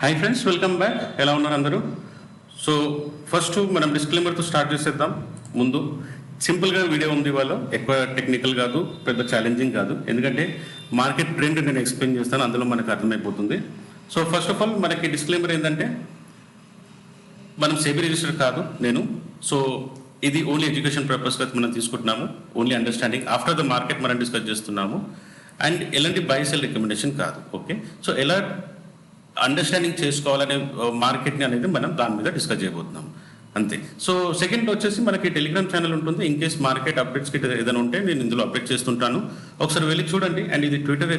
Hi friends, welcome back. ఎలా ఉన్నారు అందరూ? సో ఫస్ట్ మనం డిస్క్లైమర్తో స్టార్ట్ చేసేద్దాం. ముందు సింపుల్గా వీడియో ఉంది, ఇవాళ ఎక్కువ టెక్నికల్ కాదు, పెద్ద ఛాలెంజింగ్ కాదు. ఎందుకంటే మార్కెట్ ట్రెండ్ నేను ఎక్స్ప్లెయిన్ చేస్తాను, అందులో మనకు అర్థమైపోతుంది. సో ఫస్ట్ ఆఫ్ ఆల్ మనకి డిస్క్లైమర్ ఏంటంటే, మనం సెబీ రిజిస్టర్ కాదు నేను. సో ఇది ఓన్లీ ఎడ్యుకేషన్ పర్పస్గా మనం తీసుకుంటున్నాము, only understanding. After the market మనం డిస్కస్ చేస్తున్నాము. అండ్ ఎలాంటి బై సెల్ రికమెండేషన్ కాదు. ఓకే, సో ఎలా అండర్స్టాండింగ్ చేసుకోవాలనే మార్కెట్ని అనేది మనం దాని మీద డిస్కస్ చేయబోతున్నాం, అంతే. సో సెకండ్ వచ్చేసి మనకి టెలిగ్రామ్ ఛానల్ ఉంటుంది. ఇన్ కేస్ మార్కెట్ అప్డేట్స్కి ఏదైనా ఉంటే నేను ఇందులో అప్డేట్ చేస్తుంటాను, ఒకసారి వెళ్ళి చూడండి. అండ్ ఇది Twitter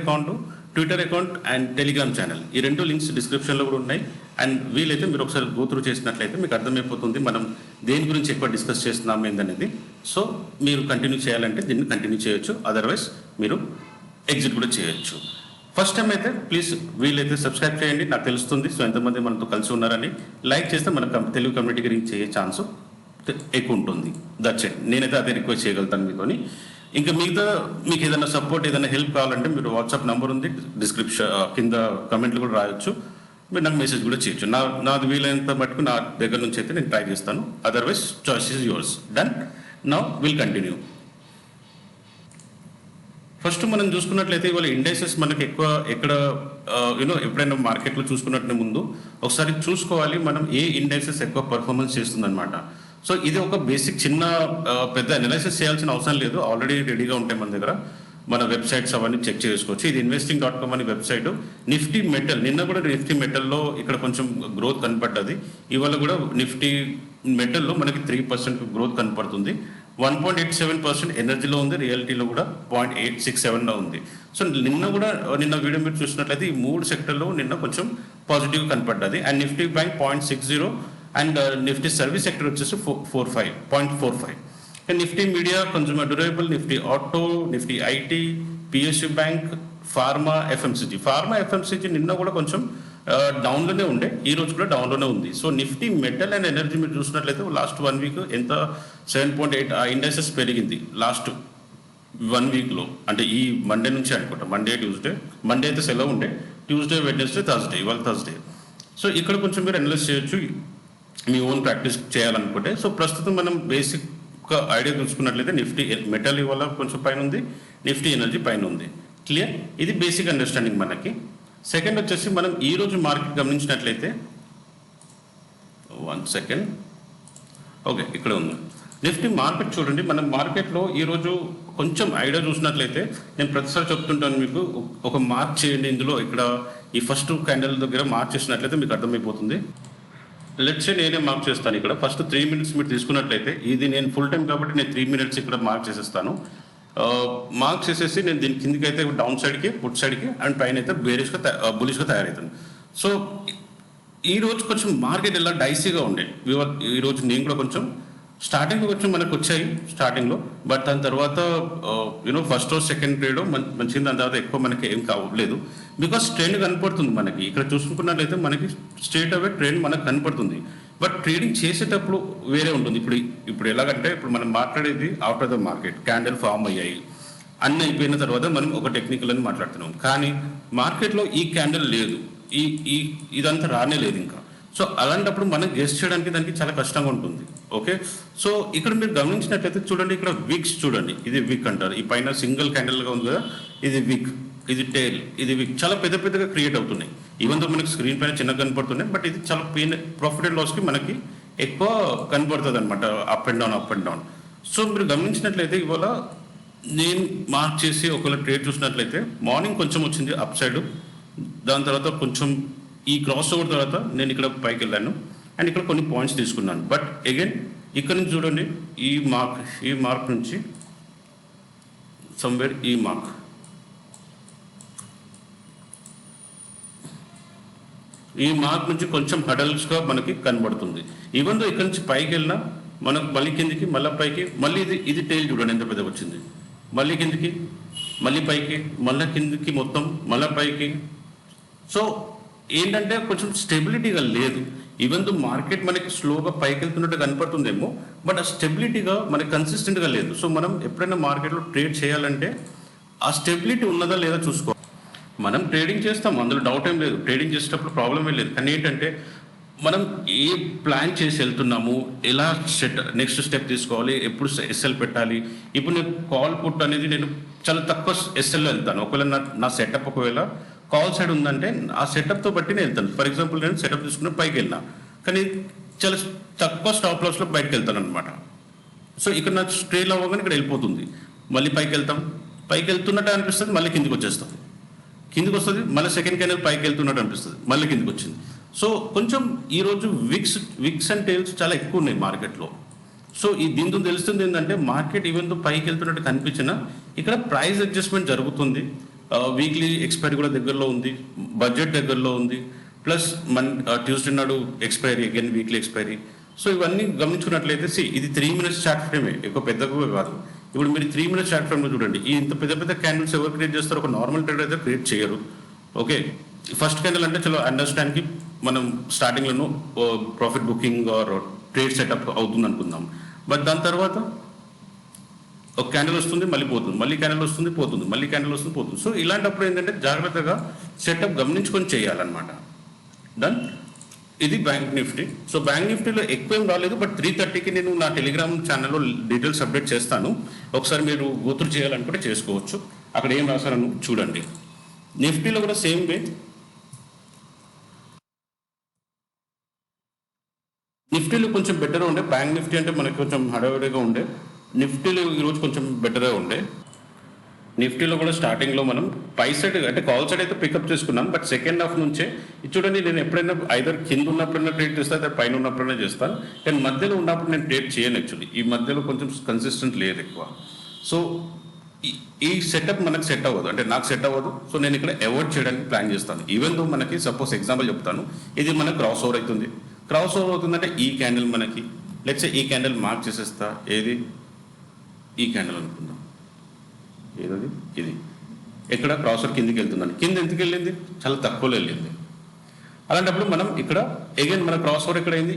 account and Telegram channel, ఈ రెండు లింక్స్ డిస్క్రిప్షన్లో కూడా ఉన్నాయి. అండ్ వీలైతే మీరు ఒకసారి గోత్రూ చేసినట్లయితే మీకు అర్థమైపోతుంది మనం దేని గురించి ఎక్కువ డిస్కస్ చేస్తున్నాం ఏందనేది. సో మీరు కంటిన్యూ చేయాలంటే దీన్ని కంటిన్యూ చేయొచ్చు, అదర్వైజ్ మీరు ఎగ్జిట్ కూడా చేయొచ్చు. ఫస్ట్ టైం అయితే ప్లీజ్ వీలైతే సబ్స్క్రైబ్ చేయండి, నాకు తెలుస్తుంది సో ఎంతమంది మనతో కలిసి ఉన్నారని. లైక్ చేస్తే మన తెలుగు కమ్యూనిటీకి రీచ్ అయ్యే ఛాన్స్ ఎక్కువ ఉంటుంది. దట్స్ ఇట్, నేనైతే అదే రిక్వెస్ట్ చేయగలుగుతాను మీతోని. ఇంకా మిగతా మీకు ఏదైనా సపోర్ట్, ఏదైనా హెల్ప్ కావాలంటే మీరు వాట్సాప్ నెంబర్ ఉంది డిస్క్రిప్షన్ కింద, కమెంట్లు కూడా రాయొచ్చు, మీరు నాకు మెసేజ్ కూడా చేయొచ్చు. నాది వీలైనంత మటుకు నా దగ్గర నుంచి అయితే నేను ట్రై చేస్తాను, otherwise choice is yours. Done, now will continue. First మనం చూసుకున్నట్లయితే ఇవాళ ఇండెక్సెస్ మనకి ఎక్కువ ఎక్కడ ఎప్పుడైనా మార్కెట్లో చూసుకున్నట్టు ముందు ఒకసారి చూసుకోవాలి మనం ఏ ఇండెక్సెస్ ఎక్కువ పర్ఫార్మెన్స్ చేస్తుందన్నమాట. సో ఇది ఒక బేసిక్ చిన్న పెద్ద అనాలిసిస్ చేయాల్సిన అవసరం లేదు, ఆల్రెడీ రెడీగా ఉంటాయి మన దగ్గర. మన వెబ్సైట్స్ అవన్నీ చెక్ చేసుకోవచ్చు. ఇది investing.com అని వెబ్సైట్. నిఫ్టీ మెటల్, నిన్న కూడా నిఫ్టీ మెటల్లో ఇక్కడ కొంచెం గ్రోత్ కనపడ్డది. ఇవాళ కూడా నిఫ్టీ మెటల్లో మనకి 3% గ్రోత్ కనపడుతుంది. 1.87% ఎనర్జీలో ఉంది, రియాలిటీలో కూడా 0.867లో ఉంది. సో నిన్న వీడియో మీరు చూసినట్లయితే ఈ మూడు సెక్టర్లో నిన్న కొంచెం పాజిటివ్ కనపడ్డది. And Nifty bank 0.60 and Nifty service sector వచ్చేసి 0.45. Nifty media, consumer durable, Nifty auto, Nifty IT, PSU bank, pharma, FMCG నిన్న కూడా కొంచెం డౌన్లోనే ఉండే, ఈ రోజు కూడా డౌన్లోనే ఉంది. So Nifty metal and energy మీరు చూసినట్లయితే లాస్ట్ 1 వీక్ ఎంత 7.8 ఆ ఇండెక్సెస్ పెరిగింది లాస్ట్ 1 వీక్లో. అంటే ఈ మండే నుంచి అనుకుంటా, మండే అయితే సెలవు ఉండే, ట్యూస్డే, వెడ్నెస్డే, థర్స్డే, ఇవాళ థర్స్డే. సో ఇక్కడ కొంచెం మీరు అనలైజ్ చేయొచ్చు మీ ఓన్ ప్రాక్టీస్ చేయాలనుకుంటే. సో ప్రస్తుతం మనం బేసిక్ ఒక ఐడియా చూసుకున్నట్లయితే నిఫ్టీ మెటల్ ఇవాళ కొంచెం పైన ఉంది, నిఫ్టీ ఎనర్జీ పైన ఉంది. క్లియర్, ఇది బేసిక్ అండర్స్టాండింగ్ మనకి. సెకండ్ వచ్చేసి మనం ఈరోజు మార్కెట్ గమనించినట్లయితే 1 సెకండ్, ఓకే ఇక్కడ ఉంది నిఫ్టీ మార్కెట్. చూడండి మనం మార్కెట్లో ఈరోజు కొంచెం ఐడియా చూసినట్లయితే, నేను ప్రతిసారి చెప్తుంటాను మీకు, ఒక మార్క్ చేయండి ఇందులో. ఇక్కడ ఈ ఫస్ట్ క్యాండిల్ దగ్గర మార్క్ చేసినట్లయితే మీకు అర్థమైపోతుంది. లెట్స్ నేనే మార్క్ చేస్తాను ఇక్కడ. ఫస్ట్ 3 minutes మీరు తీసుకున్నట్లయితే, ఇది నేను ఫుల్ టైం కాబట్టి నేను 3 minutes ఇక్కడ మార్క్ చేసేస్తాను. మార్క్ చేసేసి నేను దీని కిందికి అయితే డౌన్ సైడ్కి, పుట్ సైడ్కి, అండ్ పైన అయితే బులిష్గా తయారవుతుంది. సో ఈరోజు కొంచెం మార్కెట్ ఇలా డైసీగా ఉండే. ఈరోజు నేను కూడా కొంచెం స్టార్టింగ్లో కొంచెం మనకు వచ్చాయి స్టార్టింగ్లో, బట్ దాని తర్వాత ఫస్ట్ రోజు సెకండ్ ట్రేడ్ మంచిగా, దాని తర్వాత ఎక్కువ మనకి ఏం కావట్లేదు. బికాస్ ట్రెండ్ కనపడుతుంది మనకి. ఇక్కడ చూసుకున్నట్లయితే మనకి స్ట్రేట్ అవే ట్రెండ్ మనకు కనపడుతుంది, బట్ ట్రేడింగ్ చేసేటప్పుడు వేరే ఉంటుంది. ఇప్పుడు ఎలాగంటే, ఇప్పుడు మనం మాట్లాడేది after the market, candle form అయ్యాయి, అన్నీ అయిపోయిన తర్వాత మనం ఒక టెక్నికల్ అని మాట్లాడుతున్నాం. కానీ మార్కెట్లో ఈ క్యాండిల్ లేదు, ఇదంతా రానే లేదు ఇంకా. సో అలాంటప్పుడు మనం గెస్ చేయడానికి దానికి చాలా కష్టంగా ఉంటుంది. ఓకే, సో ఇక్కడ మీరు గమనించినట్లయితే చూడండి, ఇక్కడ విక్స్ చూడండి, ఇది విక్ అంటారు. ఈ పైన సింగిల్ క్యాండిల్గా ఉంది కదా, ఇది విక్, ఇది టేల్, ఇది విక్, చాలా పెద్దగా క్రియేట్ అవుతున్నాయి. ఈవెన్ తో మనకి స్క్రీన్ పైన చిన్నగా కనపడుతున్నాయి, బట్ ఇది చాలా ప్రాఫిట్ అండ్ లాస్కి మనకి ఎక్కువ కనపడుతుంది అనమాట, అప్ అండ్ డౌన్. సో మీరు గమనించినట్లయితే ఇవాళ నేను మార్క్ చేసి ఒకవేళ ట్రేడ్ చూసినట్లయితే, మార్నింగ్ కొంచెం వచ్చింది అప్ సైడ్, దాని తర్వాత కొంచెం ఈ క్రాస్ ఓవర్ తర్వాత నేను ఇక్కడ పైకి వెళ్ళాను అండ్ ఇక్కడ కొన్ని పాయింట్స్ తీసుకున్నాను. బట్ అగైన్ ఇక్కడ నుంచి చూడండి, ఈ మార్క్ నుంచి సమ్వేర్ ఈ మార్క్ నుంచి కొంచెం హడల్స్గా మనకి కనబడుతుంది. ఈవెన్ దో ఇక్కడ నుంచి పైకి వెళ్ళినా మనకు మళ్ళీ కిందికి, మళ్ళీ పైకి, మళ్ళీ ఇది టైల్ చూడండి ఎంత పెద్దగా వచ్చింది, మళ్ళీ కిందికి, మళ్ళీ పైకి, మళ్ళీ కిందికి, మొత్తం మళ్ళీ పైకి. సో ఏంటంటే కొంచెం స్టెబిలిటీగా లేదు. ఈవెన్ దో మార్కెట్ మనకి స్లోగా పైకి వెళ్తున్నట్టు కనపడుతుందేమో, బట్ ఆ స్టెబిలిటీగా మనకి కన్సిస్టెంట్గా లేదు. సో మనం ఎప్పుడైనా మార్కెట్లో ట్రేడ్ చేయాలంటే ఆ స్టెబిలిటీ ఉన్నదా లేదా చూసుకోవాలి. మనం ట్రేడింగ్ చేస్తాం, అందులో డౌట్ ఏం లేదు. ట్రేడింగ్ చేసేటప్పుడు ప్రాబ్లం ఏం లేదు. కానీ ఏంటంటే మనం ఏ ప్లాన్ చేసి వెళ్తున్నాము, ఎలా నెక్స్ట్ స్టెప్ తీసుకోవాలి, ఎప్పుడు ఎస్ఎల్ పెట్టాలి. ఇప్పుడు నేను కాల్ పుట్ అనేది నేను చాలా తక్కువ ఎస్ఎల్లో వెళ్తాను. ఒకవేళ నా సెటప్ ఒకవేళ కాల్ సైడ్ ఉందంటే ఆ సెటప్తో బట్టి నేను వెళ్తాను. ఫర్ ఎగ్జాంపుల్ నేను సెటప్ తీసుకుని పైకి వెళ్ళినా, కానీ చాలా తక్కువ స్టాప్ లాస్లో బయటకు వెళ్తాను అనమాట. సో ఇక్కడ నాకు స్ట్రేల్ అవ్వగానే ఇక్కడ వెళ్ళిపోతుంది. మళ్ళీ పైకి వెళ్తాం, పైకి వెళ్తున్నట్టు అనిపిస్తుంది, మళ్ళీ కిందికి వచ్చేస్తాం. కిందికి వస్తుంది, మళ్ళీ సెకండ్ క్యాండిల్ పైకి వెళ్తున్నట్టు అనిపిస్తుంది, మళ్ళీ కిందికి వచ్చింది. సో కొంచెం ఈరోజు విక్స్ అండ్ టేల్స్ చాలా ఎక్కువ ఉన్నాయి మార్కెట్లో. సో ఈ దీంతో తెలుస్తుంది ఏంటంటే మార్కెట్ ఈవెన్ తో పైకి వెళ్తున్నట్టు కనిపించినా ఇక్కడ ప్రైస్ అడ్జస్ట్మెంట్ జరుగుతుంది. వీక్లీ ఎక్స్పైరీ కూడా దగ్గరలో ఉంది, బడ్జెట్ దగ్గరలో ఉంది, ప్లస్ ట్యూస్డే నాడు expiry, again weekly expiry. So ఇవన్నీ గమనించుకున్నట్లయితే ఇది 3 minutes చార్ట్ ఫ్రేమే, ఎక్కువ పెద్దగా కాదు. ఇప్పుడు మీరు 3 minutes చార్ట్ ఫ్రేమ్లో చూడండి, ఈ ఇంత పెద్ద పెద్ద క్యాండిల్స్ ఎవరు క్రియేట్ చేస్తారు? ఒక నార్మల్ ట్రేడర్ అయితే క్రియేట్ చేయరు. ఓకే, ఫస్ట్ క్యాండిల్ అంటే చలో అండర్స్టాండ్కి మనం స్టార్టింగ్లో profit booking are trade setup అవుతుంది అనుకుందాం. బట్ దాని తర్వాత ఒక క్యాండిల్ వస్తుంది, మళ్ళీ పోతుంది, మళ్ళీ క్యాండిల్ వస్తుంది, పోతుంది, మళ్ళీ క్యాండిల్ వస్తుంది, పోతుంది. సో ఇలాంటప్పుడు ఏంటంటే జాగ్రత్తగా సెటప్ గమనించుకొని చేయాలన్నమాట. డన్. ఇది బ్యాంక్ నిఫ్టీ. సో బ్యాంక్ నిఫ్టీలో ఎక్కువ ఏం రాలేదు, బట్ 3:30కి నేను నా టెలిగ్రామ్ ఛానల్లో డీటెయిల్స్ అప్డేట్ చేస్తాను. ఒకసారి మీరు గోత్రు చేయాలనుకుంటే చేసుకోవచ్చు. అక్కడ ఏం రాశారని చూడండి. నిఫ్టీలో కూడా సేమ్ వే. నిఫ్టీలో కొంచెం బెటర్ ఉండే. బ్యాంక్ నిఫ్టీ అంటే మనకి కొంచెం హడావిడిగా ఉండే. నిఫ్టీలో ఈరోజు కొంచెం బెటర్గా ఉండే. నిఫ్టీలో కూడా స్టార్టింగ్లో మనం పై సైడ్ అంటే కాల్ సైడ్ అయితే పికప్ చేసుకున్నాం, బట్ సెకండ్ హాఫ్ నుంచే చూడండి, నేను ఎప్పుడైనా ఐదర్ కింద ఉన్నప్పుడైనా ట్రేడ్ చేస్తాను, అయితే పైన ఉన్నప్పుడైనా చేస్తాను, కానీ మధ్యలో ఉన్నప్పుడు నేను ట్రేడ్ చేయను. యాక్చువల్లీ ఈ మధ్యలో కొంచెం కన్సిస్టెంట్ లేదు ఎక్కువ. సో ఈ సెటప్ మనకు సెట్ అవ్వదు, అంటే నాకు సెట్ అవ్వదు. సో నేను ఇక్కడ అవాయిడ్ చేయడానికి ప్లాన్ చేస్తాను. ఈవెన్ దో మనకి సపోజ్ ఎగ్జాంపుల్ చెప్తాను, ఇది మనకు క్రాస్ ఓవర్ అవుతుంది. క్రాస్ ఓవర్ అవుతుందంటే ఈ క్యాండిల్ మనకి లెట్స్ ఈ క్యాండిల్ మార్క్ చేసేస్తా. ఏది? ఈ క్యాండిల్ అనుకుందాం. ఏదది? ఇది. ఎక్కడ క్రాస్ ఓవర్ కిందికి వెళ్తుందండి. కింద ఎందుకు వెళ్ళింది? చాలా తక్కువలో వెళ్ళింది. అలాంటప్పుడు మనం ఇక్కడ అగైన్ మన క్రాస్ ఓవర్ ఎక్కడ అయింది?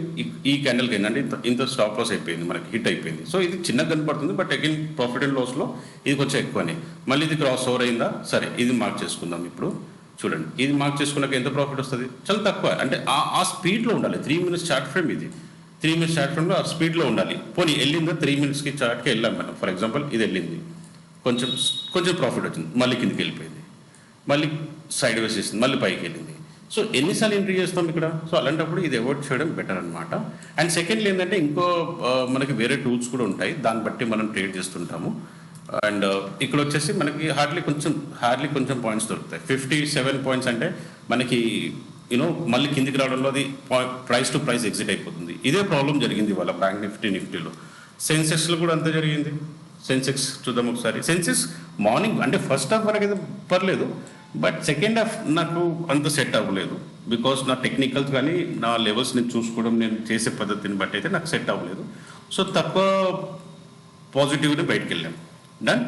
ఈ క్యాండిల్కి అయింది, అంటే ఇంత స్టాప్ లాస్ అయిపోయింది, మనకి హిట్ అయిపోయింది. సో ఇది చిన్నగా కనపడుతుంది, బట్ అగైన్ ప్రాఫిట్ అండ్ లాస్లో ఇది కొంచెం ఎక్కువనే. మళ్ళీ ఇది క్రాస్ ఓవర్ అయిందా? సరే, ఇది మార్క్ చేసుకుందాం. ఇప్పుడు చూడండి, ఇది మార్క్ చేసుకున్నాక ఎంత ప్రాఫిట్ వస్తుంది? చాలా తక్కువ. అంటే ఆ స్పీడ్లో ఉండాలి. 3 minutes చార్ట్ ఫ్రేమ్ ఇది. 3 minutes చార్ట్ ఫ్రేమ్లో ఆ స్పీడ్లో ఉండాలి. పోనీ వెళ్ళిందా? 3 minutesకి చార్ట్కి వెళ్ళాం మనం. ఫర్ ఎగ్జాంపుల్ ఇది వెళ్ళింది, కొంచెం ప్రాఫిట్ వచ్చింది, మళ్ళీ కిందికి వెళ్ళిపోయింది, మళ్ళీ సైడ్ వేస్ చేసింది, మళ్ళీ పైకి వెళ్ళింది. సో ఎన్నిసార్లు ఎంట్రీ చేస్తాం ఇక్కడ? సో అలాంటప్పుడు ఇది అవాయిడ్ చేయడం బెటర్ అనమాట. అండ్ సెకండ్లీ ఏంటంటే ఇంకో మనకి వేరే టూల్స్ కూడా ఉంటాయి, దాన్ని బట్టి మనం ట్రేడ్ చేస్తుంటాము. అండ్ ఇక్కడ వచ్చేసి మనకి హార్డ్లీ కొంచెం పాయింట్స్ దొరుకుతాయి. 57 points అంటే మనకి మళ్ళీ కిందికి రావడంలో అది ప్రైస్ టు ప్రైస్ ఎగ్జిట్ అయిపోతుంది. ఇదే ప్రాబ్లం జరిగింది ఇవాళ బ్యాంక్ నిఫ్టీలో. సెన్సెక్స్లో కూడా అంతే జరిగింది. సెన్సెక్స్ చూద్దాం ఒకసారి. సెన్సెక్స్ మార్నింగ్ అంటే ఫస్ట్ హాఫ్ వరకు అయితే పర్లేదు, బట్ సెకండ్ హాఫ్ నాకు అంత సెట్ అవ్వలేదు. బికాస్ నా టెక్నికల్స్ కానీ నా లెవెల్స్ నేను చూసుకోవడం, నేను చేసే పద్ధతిని బట్టి అయితే నాకు సెట్ అవ్వలేదు. సో తక్కువ పాజిటివ్గా బయటకు వెళ్ళాం. డన్.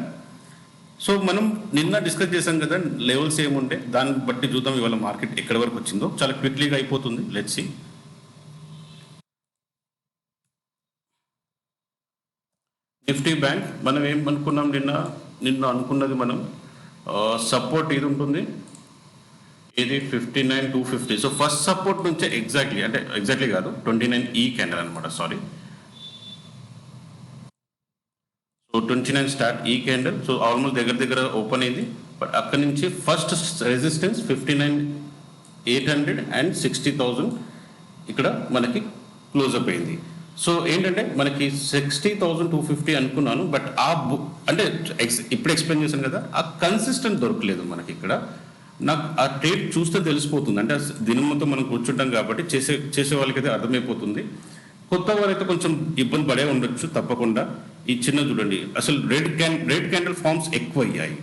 సో మనం నిన్న డిస్కస్ చేసాం కదా లెవెల్స్ ఏముంటే, దాన్ని బట్టి చూద్దాం ఇవాళ మార్కెట్ ఎక్కడి వరకు వచ్చిందో. చాలా క్విక్లీగా అయిపోతుంది. Let's see. నిఫ్టీ బ్యాంక్ మనం ఏం అనుకున్నాం? నిన్న అనుకున్నది మనం సపోర్ట్ ఇది ఉంటుంది, ఇది 59,250. సో ఫస్ట్ సపోర్ట్ నుంచే ఎగ్జాక్ట్లీ కాదు, 29 ఈ క్యాండిల్ అనమాట. సారీ, సో 29 స్టార్ట్ ఈ క్యాండిల్. సో ఆల్మోస్ట్ దగ్గర ఓపెన్ అయింది, బట్ అక్కడి నుంచి ఫస్ట్ రెసిస్టెన్స్ 59,800 అండ్ 60,000 ఇక్కడ మనకి క్లోజ్అప్ అయింది. సో ఏంటంటే మనకి 60,250 అనుకున్నాను, బట్ అంటే ఇప్పుడు ఎక్స్ప్లెయిన్ చేశాను కదా, ఆ కన్సిస్టెంట్ దొరకలేదు మనకి ఇక్కడ. నాకు ఆ ట్రేడ్ చూస్తే తెలిసిపోతుంది, అంటే దినం మొత్తం మనం కూర్చుంటాం కాబట్టి చేసే వాళ్ళకైతే అర్థమైపోతుంది. కొత్త వారైతే కొంచెం ఇబ్బంది పడే ఉండొచ్చు తప్పకుండా. ఈ చిన్న చూడండి, అసలు రెడ్ క్యాండిల్ ఫార్మ్స్ ఎక్కువ అయ్యాయి.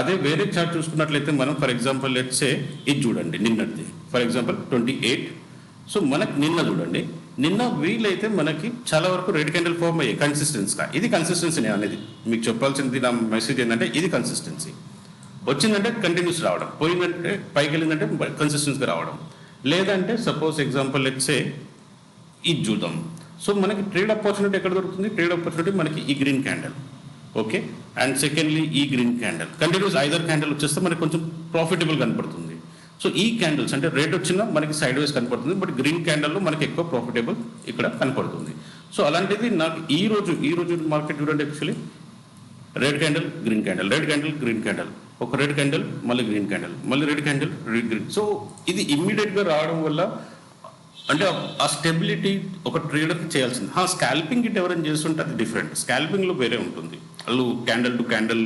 అదే వేరే చార్ట్ చూసుకున్నట్లయితే మనం ఫర్ ఎగ్జాంపుల్ లెట్సే ఇది చూడండి, నిన్నటిది ఫర్ ఎగ్జాంపుల్ 28. సో మనకి నిన్న చూడండి, నిన్న వీలైతే మనకి చాలా వరకు రెడ్ క్యాండిల్ ఫార్మ్ అయ్యాయి కన్సిస్టెన్సీగా. ఇది కన్సిస్టెన్సీ అనేది మీకు చెప్పాల్సింది. నా మెసేజ్ ఏంటంటే ఇది కన్సిస్టెన్సీ. వచ్చిందంటే కంటిన్యూస్ రావడం, పోయిందంటే పైకి వెళ్ళిందంటే కన్సిస్టెన్సీగా రావడం. లేదంటే సపోజ్ ఎగ్జాంపుల్ లెట్సే ఇది చూద్దాం. సో మనకి ట్రేడ్ ఆపర్చునిటీ ఎక్కడ దొరుకుతుంది? ట్రేడ్ ఆపర్చునిటీ మనకి ఈ green candle. Okay. And secondly ఈ green candle continues either candle వచ్చేస్తే మనకి కొంచెం ప్రాఫిటబుల్ కనపడుతుంది. సో ఈ క్యాండిల్స్ అంటే రేట్ వచ్చినా మనకి సైడ్ వైస్ కనపడుతుంది, బట్ గ్రీన్ క్యాండిల్లో మనకి ఎక్కువ ప్రాఫిటబుల్ ఇక్కడ కనపడుతుంది. సో అలాంటిది నాకు ఈ రోజు మార్కెట్ చూడండి, actually red candle green candle, red candle green candle, ఒక రెడ్ క్యాండిల్ మళ్ళీ గ్రీన్ క్యాండిల్, మళ్ళీ రెడ్ క్యాండిల్ గ్రీన్. సో ఇది ఇమ్మీడియట్గా రావడం వల్ల అంటే ఆ స్టెబిలిటీ ఒక ట్రేడర్కి చేయాల్సింది. స్కాల్పింగ్ ఇట్ ఎవరైనా చేస్తుంటే అది డిఫరెంట్, స్కాల్పింగ్లో వేరే ఉంటుంది. వాళ్ళు క్యాండిల్ టు క్యాండిల్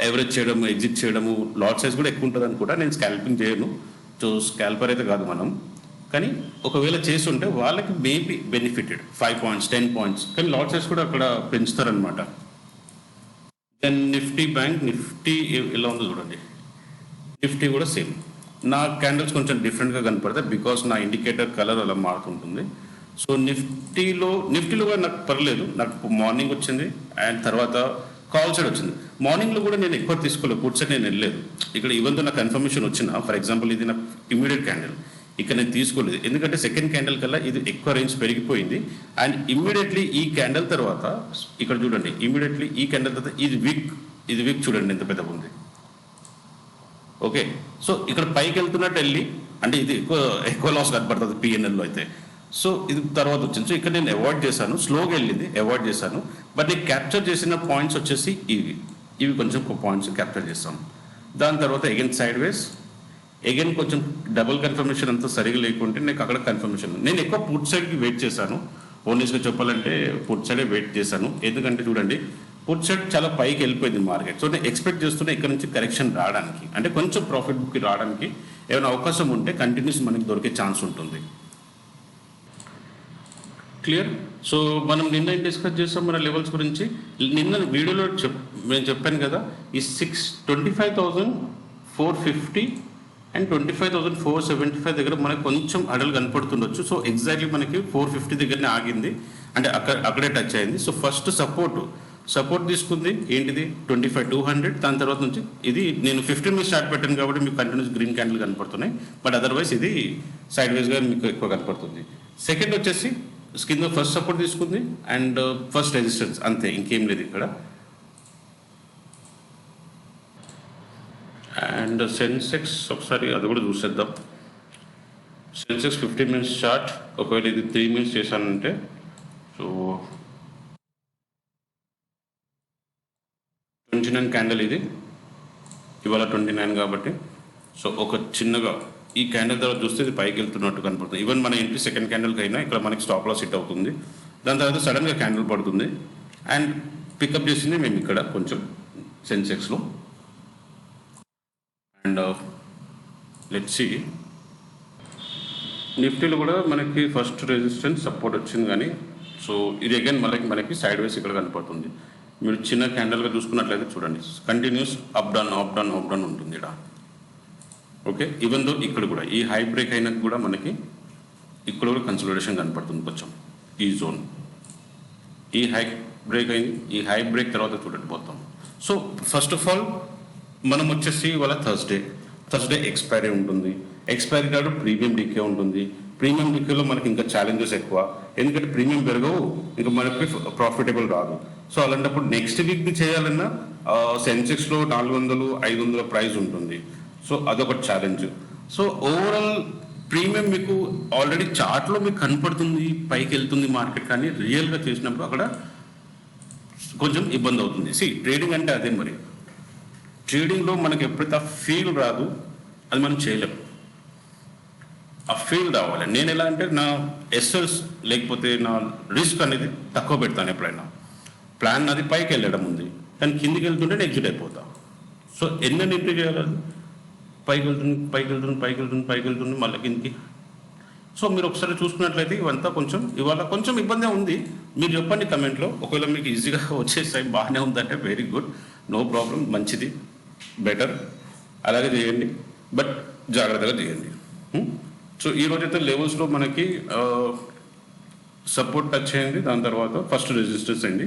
ఎవరేజ్ చేయడము, ఎగ్జిట్ చేయడము, లాట్ సైజ్ కూడా ఎక్కువ ఉంటుంది అని కూడా నేను స్కాల్పింగ్ చేయను. సో స్కాల్పర్ అయితే కాదు మనం, కానీ ఒకవేళ చేస్తుంటే వాళ్ళకి మేబీ బెనిఫిటెడ్ 5 పాయింట్స్ 10 పాయింట్స్, కానీ లాట్ సైజ్ కూడా అక్కడ పెంచుతారనమాట. దెన్ నిఫ్టీ ఎలా ఉందో చూడండి, నిఫ్టీ కూడా సేమ్. నా క్యాండిల్స్ కొంచెం డిఫరెంట్గా కనపడతాయి బికాస్ నా ఇండికేటర్ కలర్ అలా మారుతుంటుంది. సో నిఫ్టీలో కూడా నాకు పర్లేదు, నాకు మార్నింగ్ వచ్చింది అండ్ తర్వాత కాల్ సైడ్ వచ్చింది. మార్నింగ్లో కూడా నేను ఎక్కువ తీసుకోలేదు, పుట్ సైడ్ నేను వెళ్ళలేదు. ఇక్కడ ఈవెన్ తో నాకు కన్ఫర్మేషన్ వచ్చిన, ఫర్ ఎగ్జాంపుల్ ఇది నాకు ఇమీడియట్ క్యాండిల్, ఇక్కడ నేను తీసుకోలేదు ఎందుకంటే సెకండ్ క్యాండిల్ కల్లా ఇది ఎక్కువ రేంజ్ పెరిగిపోయింది. అండ్ ఇమ్మీడియట్లీ ఈ క్యాండిల్ తర్వాత ఇక్కడ చూడండి, ఇమ్మీడియట్లీ ఈ క్యాండిల్ తర్వాత ఇది వీక్ చూడండి ఎంత పెద్దగా ఉంది. ఓకే, సో ఇక్కడ పైకి వెళ్తున్నట్టు వెళ్ళి అంటే ఇది ఎక్కువ లాస్ కనపడుతుంది పిఎన్ఎల్లో అయితే. సో ఇది తర్వాత వచ్చింది. సో ఇక్కడ నేను అవాయిడ్ చేశాను, స్లోగా వెళ్ళింది అవాయిడ్ చేశాను. బట్ నేను క్యాప్చర్ చేసిన పాయింట్స్ వచ్చేసి ఇవి కొంచెం పాయింట్స్ క్యాప్చర్ చేస్తాను. దాని తర్వాత అగైన్ సైడ్ వేస్, అగైన్ కొంచెం డబుల్ కన్ఫర్మేషన్ అంతా సరిగా లేకుంటే నాకు అక్కడ కన్ఫర్మేషన్. నేను ఎక్కువ పుట్ సైడ్కి వెయిట్ చేశాను, ఓనెస్ట్గా చెప్పాలంటే పుట్ సైడే వెయిట్ చేశాను. ఎందుకంటే చూడండి పుట్ సైడ్ చాలా పైకి వెళ్ళిపోయింది మార్కెట్. సో నేను ఎక్స్పెక్ట్ చేస్తున్నా ఇక్కడ నుంచి కరెక్షన్ రావడానికి, అంటే కొంచెం ప్రాఫిట్ బుక్కి రావడానికి ఏమైనా అవకాశం ఉంటే కంటిన్యూస్ మనకి దొరికే ఛాన్స్ ఉంటుంది. క్లియర్? సో మనం నిన్న ఏం డిస్కస్ చేస్తాం మన లెవెల్స్ గురించి. నిన్న వీడియోలో నేను చెప్పాను కదా, ఈ 25,450 అండ్ 25,475 దగ్గర మనకు కొంచెం అడలు కనపడుతుండొచ్చు. సో ఎగ్జాక్ట్లీ మనకి 450 దగ్గరనే ఆగింది, అంటే అక్కడే టచ్ అయింది. సో ఫస్ట్ సపోర్ట్ తీసుకుంది ఏంటిది 25,200. దాని తర్వాత నుంచి ఇది నేను 15 మీద స్టార్ట్ పెట్టాను కాబట్టి మీకు కంటిన్యూస్ గ్రీన్ క్యాండిల్ కనపడుతున్నాయి, బట్ అదర్వైజ్ ఇది సైడ్ వైజ్గా మీకు ఎక్కువ కనపడుతుంది. సెకండ్ వచ్చేసి కింద ఫస్ట్ సపోర్ట్ తీసుకుంది అండ్ ఫస్ట్ రెసిస్టెన్స్, అంతే, ఇంకేం లేదు ఇక్కడ. అండ్ సెన్సెక్స్ ఒకసారి అది కూడా చూసేద్దాం. సెన్సెక్స్ 15 మినిట్స్ చార్ట్, ఒకవేళ ఇది 3 మినిట్స్ చేశానంటే సో 29 క్యాండిల్, ఇది ఇవాళ 29 కాబట్టి. సో ఒక చిన్నగా ఈ క్యాండిల్ తర్వాత చూస్తే ఇది పైకి వెళ్తున్నట్టు కనపడుతుంది. ఈవెన్ మన ఎంట్రీ సెకండ్ క్యాండిల్కి అయినా ఇక్కడ మనకి స్టాప్ లాస్ హిట్ అవుతుంది. దాని తర్వాత సడన్గా క్యాండిల్ పడుతుంది అండ్ పికప్ చేసింది మేము ఇక్కడ కొంచెం సెన్సెక్స్లో. అండ్ లెట్స్ సీ నిఫ్టీలో కూడా మనకి ఫస్ట్ రెసిస్టెన్స్ సపోర్ట్ వచ్చింది, కానీ సో ఇది అగైన్ మనకి సైడ్ వేస్ ఇక్కడ కనపడుతుంది. మీరు చిన్న క్యాండిల్గా చూసుకున్నట్లయితే చూడండి కంటిన్యూస్ అప్ డౌన్ ఉంటుంది ఇక్కడ. ఓకే, ఈవెన్ దో ఇక్కడ కూడా ఈ హై బ్రేక్ అయినా కూడా మనకి ఇక్కడ కూడా కన్సల్టేషన్ కనపడుతుంది కొంచెం ఈ జోన్. ఈ హై బ్రేక్ అయింది, ఈ హై బ్రేక్ తర్వాత చూడండి పోతాం. సో ఫస్ట్ ఆఫ్ ఆల్ మనం వచ్చేసి ఇవాళ థర్స్డే ఎక్స్పైరీ ఉంటుంది. ఎక్స్పైరీ కాదు ప్రీమియం డీకే ఉంటుంది. ప్రీమియం డీకేలో మనకి ఇంకా ఛాలెంజెస్ ఎక్కువ, ఎందుకంటే ప్రీమియం పెరగవు, ఇంకా మనకి ప్రాఫిటబుల్ రాదు. సో అలాంటప్పుడు నెక్స్ట్ వీక్ని చేయాలన్నా సెన్సెక్స్లో 400-500 ప్రైస్ ఉంటుంది. సో అదొక ఛాలెంజ్. సో ఓవరాల్ ప్రీమియం మీకు ఆల్రెడీ చార్ట్లో మీకు కనపడుతుంది పైకి వెళ్తుంది మార్కెట్, కానీ రియల్గా చేసినప్పుడు అక్కడ కొంచెం ఇబ్బంది అవుతుంది. ట్రేడింగ్ అంటే అదే, మరి ట్రేడింగ్లో మనకి ఎప్పుడైతే ఆ ఫీల్ రాదు అది మనం చేయలేము. ఆ ఫీల్ రావాలి. నేను ఎలా అంటే నా ఎస్ఎల్స్ లేకపోతే నా రిస్క్ అనేది తక్కువ పెడతాను. ఎప్పుడైనా ప్లాన్ అది పైకి వెళ్ళడం ఉంది, కానీ కిందికి వెళ్తుంటే నేను ఎగ్జిట్ అయిపోతా. సో ఎన్ని ఎంట్రీ చేయాలి, పైకి వెళ్తుంది మళ్ళీ కిందికి. సో మీరు ఒకసారి చూసుకున్నట్లయితే ఇవంతా కొంచెం ఇవాళ కొంచెం ఇబ్బంది ఉంది. మీరు చెప్పండి కమెంట్లో, ఒకవేళ మీకు ఈజీగా వచ్చేసాయి బాగానే ఉందంటే వెరీ గుడ్, నో ప్రాబ్లం, మంచిది, బెటర్, అలాగే చేయండి, బట్ జాగ్రత్తగా చేయండి. సో ఈరోజైతే లెవెల్స్లో మనకి సపోర్ట్ టచ్ అయింది, దాని తర్వాత ఫస్ట్ రెసిస్టెన్స్ అయింది,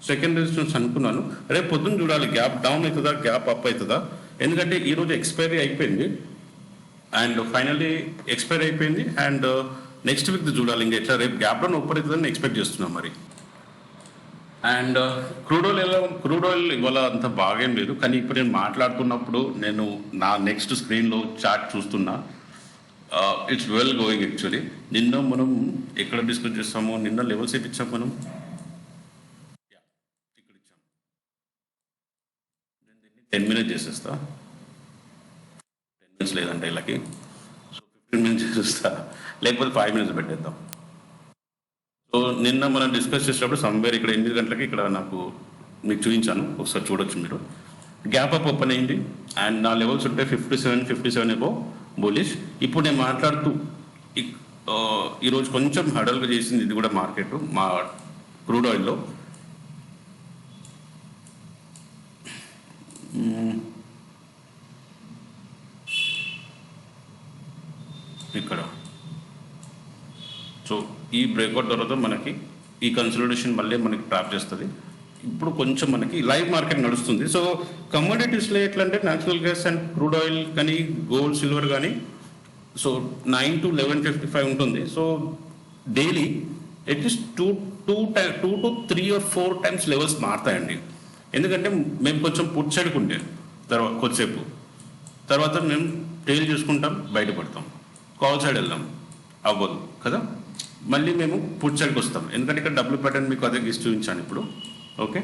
సెకండ్ రెసిస్టెన్స్ అనుకున్నాను. రేపు పొద్దున్న చూడాలి గ్యాప్ డౌన్ అవుతుందా గ్యాప్ అప్ అవుతుందా, ఎందుకంటే ఈరోజు ఎక్స్పైరీ అయిపోయింది అండ్ ఫైనల్లీ ఎక్స్పైరీ అయిపోయింది అండ్ నెక్స్ట్ వీక్ చూడాలి ఇంకా ఎట్లా. రేపు గ్యాప్ డౌన్ ఓపెన్ అవుతుందని ఎక్స్పెక్ట్ చేస్తున్నాం. మరి అండ్ క్రూడ్ ఆయిల్ ఇవాళ అంత బాగేం లేదు, కానీ ఇప్పుడు నేను మాట్లాడుతున్నప్పుడు నేను నా నెక్స్ట్ స్క్రీన్లో చార్ట్ చూస్తున్నా. It's well going actually. నిన్న మనం ఎక్కడ డిస్కస్ చేస్తామో, నిన్న లెవెల్స్ ఇప్పించాం మనం, ఇక్కడ ఇచ్చాం. నేను దీన్ని 10 మినిట్స్ చేసేస్తా. 10 మినిట్స్ లేదంటే ఇలాకి, సో 15 మినిట్స్ చేసేస్తా, లేకపోతే 5 మినిట్స్ పెట్టేద్దాం. సో నిన్న మనం డిస్కస్ చేసేటప్పుడు సమ్వేర్ ఇక్కడ 8 గంటలకి ఇక్కడ నాకు మీకు చూపించాను, ఒకసారి చూడొచ్చు మీరు. గ్యాప్ అప్ ఓపెన్ అయింది అండ్ నా లెవెల్స్ ఉంటే 57 ఎబో బులిష్. ఇప్పుడు నేను మాట్లాడుతూ ఈరోజు కొంచెం హడల్గా చేసింది ఇది కూడా మార్కెట్ మా క్రూడ్ ఆయిల్లో. ఇక్కడ సో ఈ బ్రేక్అవుట్ తర్వాత మనకి ఈ కన్సల్టేషన్ మళ్ళీ మనకి ట్రాప్ చేస్తుంది. ఇప్పుడు కొంచెం మనకి లైవ్ మార్కెట్ నడుస్తుంది. సో కమోడిటీస్లో ఎట్లా అంటే natural gas and crude oil కానీ గోల్డ్ సిల్వర్ కానీ సో 9 to 11:55 ఉంటుంది. So daily at least two to 3 or 4 times levels మారుతాయండి. ఎందుకంటే మేము కొంచెం పుట్ సైడ్కి ఉంటే తర్వాత కొద్దిసేపు తర్వాత మేము టైల్ చూసుకుంటాం, బయటపడతాం, కాల్ సైడ్ వెళ్దాం, అవ్వదు కదా, మళ్ళీ మేము పుట్ సైడ్కి వస్తాం. ఎందుకంటే ఇక్కడ డబ్ల్యూ ప్యాటర్న్ మీకు అదే గీసి చూపించాను ఇప్పుడు. ఓకే,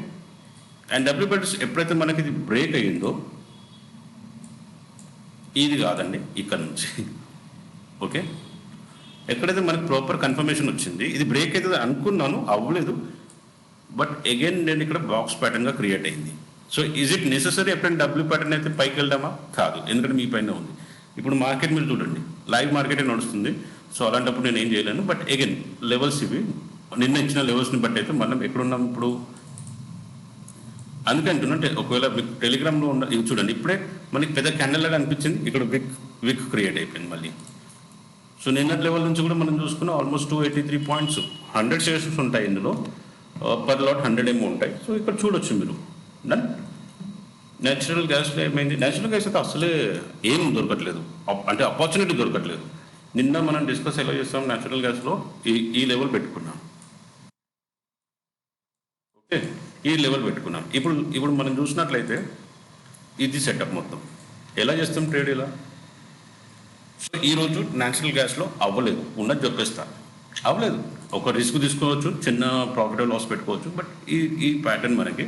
అండ్ డబ్ల్యూ ప్యాటర్న్ ఎప్పుడైతే మనకి ఇది బ్రేక్ అయ్యిందో, ఇది కాదండి ఇక్కడ నుంచి, ఓకే, ఎక్కడైతే మనకి ప్రాపర్ కన్ఫర్మేషన్ వచ్చింది ఇది బ్రేక్ అవుతుంది అనుకున్నాను, అవ్వలేదు, బట్ అగైన్ నేను ఇక్కడ బాక్స్ ప్యాటర్న్గా క్రియేట్ అయింది. సో ఈజ్ ఇట్ నెసెసరీ ఎప్పుడైనా డబ్ల్యూ ప్యాటర్న్ అయితే పైకి వెళ్దామా? కాదు, ఎందుకంటే మీ పైన ఉంది. ఇప్పుడు మార్కెట్ మీరు చూడండి, లైవ్ మార్కెటే నడుస్తుంది. సో అలాంటప్పుడు నేను ఏం చేయలేను. బట్ అగైన్ లెవెల్స్ ఇవి నిన్న ఇచ్చిన లెవెల్స్ని బట్టి అయితే మనం ఎక్కడున్నాం ఇప్పుడు. అందుకే అంటున్నా, ఒకవేళ మీకు టెలిగ్రామ్లో ఉన్న ఇవి చూడండి, ఇప్పుడే మనకి పెద్ద క్యాండిల్ లాగా అనిపించింది, ఇక్కడ విక్ క్రియేట్ అయిపోయింది మళ్ళీ. సో నిన్నటి లెవెల్ నుంచి కూడా మనం చూసుకున్న ఆల్మోస్ట్ 283 పాయింట్స్, 100 షేర్స్ ఉంటాయి ఇందులో, పర్ లాట్ 100 ఏమో ఉంటాయి. సో ఇక్కడ చూడొచ్చు మీరు. డన్. న్యాచురల్ గ్యాస్లో ఏమైంది, న్యాచురల్ గ్యాస్ అయితే అసలే ఏం దొరకట్లేదు, అంటే ఆపర్చునిటీ దొరకట్లేదు. నిన్న మనం డిస్కస్ ఎలా చేస్తాం, న్యాచురల్ గ్యాస్లో ఈ లెవెల్ పెట్టుకున్నాం, ఓకే, ఈ లెవెల్ పెట్టుకున్నాం. ఇప్పుడు మనం చూసినట్లయితే ఇది సెటప్ మొత్తం ఎలా చేస్తాం ట్రేడ్ ఇలా. సో ఈరోజు న్యాచురల్ గ్యాస్లో అవ్వలేదు, ఉన్నది చెప్పేస్తాను, అవ్వలేదు. ఒక రిస్క్ తీసుకోవచ్చు, చిన్న ప్రాఫిట్ లాస్ పెట్టుకోవచ్చు, బట్ ఈ ప్యాటర్న్ మనకి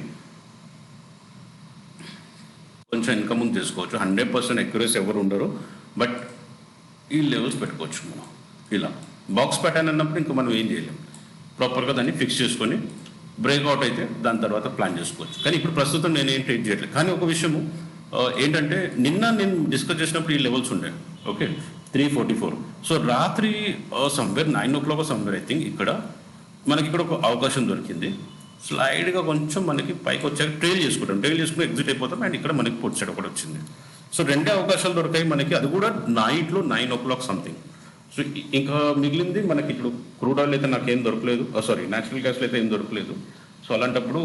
కొంచెం ఇన్కమ్ చేసుకోవచ్చు. 100% అక్యురసీ ఎవరు ఉండరు, బట్ ఈ లెవెల్స్ పెట్టుకోవచ్చు మనం. ఇలా బాక్స్ ప్యాటర్న్ అన్నప్పుడు ఇంకా మనం ఏం చేయలేం, ప్రాపర్గా దాన్ని ఫిక్స్ చేసుకొని బ్రేక్అవుట్ అయితే దాని తర్వాత ప్లాన్ చేసుకోవచ్చు. కానీ ఇప్పుడు ప్రస్తుతం నేను ఏం ట్రేడ్ చేయట్లేదు. కానీ ఒక విషయము ఏంటంటే, నిన్న నేను డిస్కస్ చేసినప్పుడు ఈ లెవెల్స్ ఉండే, ఓకే, 344. సో రాత్రి somewhere 9 o'clock somewhere I think ఇక్కడ మనకి ఇక్కడ ఒక అవకాశం దొరికింది. స్లైడ్గా కొంచెం మనకి పైకి వచ్చాక ట్రైల్ చేసుకుని ఎగ్జిట్ అయిపోతాం. అండ్ ఇక్కడ మనకి పొట్ సైడ్ ఒకటి వచ్చింది. సో 2 అవకాశాలు దొరికాయి మనకి, అది కూడా నైట్లో 9 o'clock సంథింగ్. సో ఇంకా మిగిలింది మనకి ఇప్పుడు క్రూడ్ ఆయిల్ అయితే నాకేం దొరకలేదు, సారీ న్యాచురల్ గ్యాస్లో అయితే ఏం దొరకలేదు. సో అలాంటప్పుడు